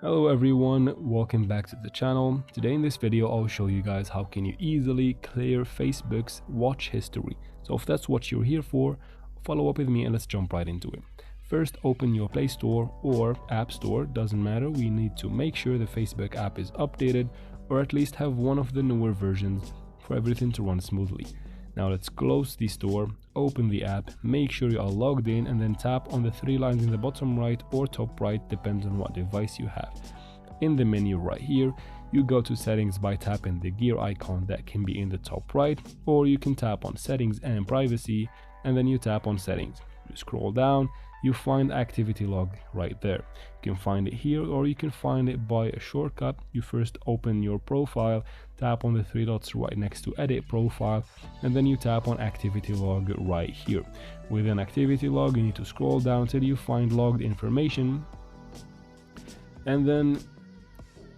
Hello everyone, welcome back to the channel. Today in this video I'll show you guys how can you easily clear Facebook's watch history. So if that's what you're here for, follow up with me and let's jump right into it. First, open your Play Store or App Store, doesn't matter. We need to make sure the Facebook app is updated or at least have one of the newer versions for everything to run smoothly. Now let's close the store, open the app, make sure you are logged in, and then tap on the three lines in the bottom right or top right, depends on what device you have. In the menu right here, you go to settings by tapping the gear icon that can be in the top right, or you can tap on settings and privacy, and then you tap on settings. You scroll down, you find activity log right there. You can find it here or you can find it by a shortcut. You first open your profile, tap on the three dots right next to edit profile, and then you tap on activity log right here. Within activity log, you need to scroll down till you find logged information, and then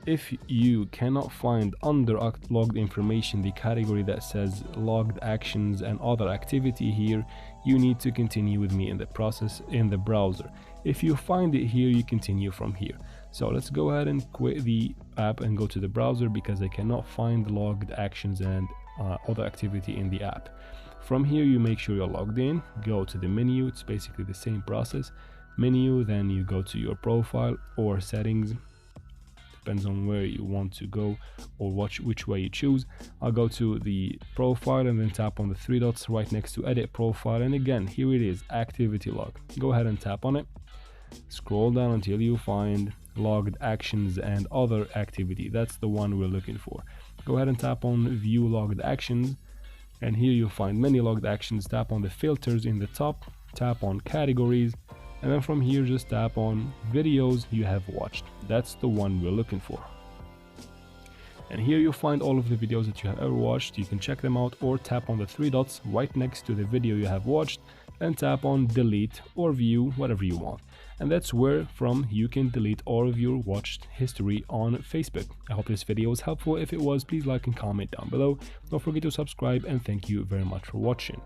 if you cannot find under logged information the category that says logged actions and other activity here, you need to continue with me in the process in the browser. If you find it here, you continue from here. So let's go ahead and quit the app and go to the browser because I cannot find logged actions and other activity in the app. From here, you make sure you're logged in, go to the menu. It's basically the same process. Menu, then you go to your profile or settings, depends on where you want to go or which way you choose. I'll go to the profile and then tap on the three dots right next to edit profile, and again here it is, activity log. Go ahead and tap on it, scroll down until you find logged actions and other activity. That's the one we're looking for. Go ahead and tap on view logged actions, and here you'll find many logged actions. Tap on the filters in the top, tap on categories, and then from here just tap on videos you have watched. That's the one we're looking for. And here you'll find all of the videos that you have ever watched. You can check them out or tap on the three dots right next to the video you have watched and tap on delete or view, whatever you want. And that's where from you can delete all of your watched history on Facebook. I hope this video was helpful. If it was, please like and comment down below. Don't forget to subscribe, and thank you very much for watching.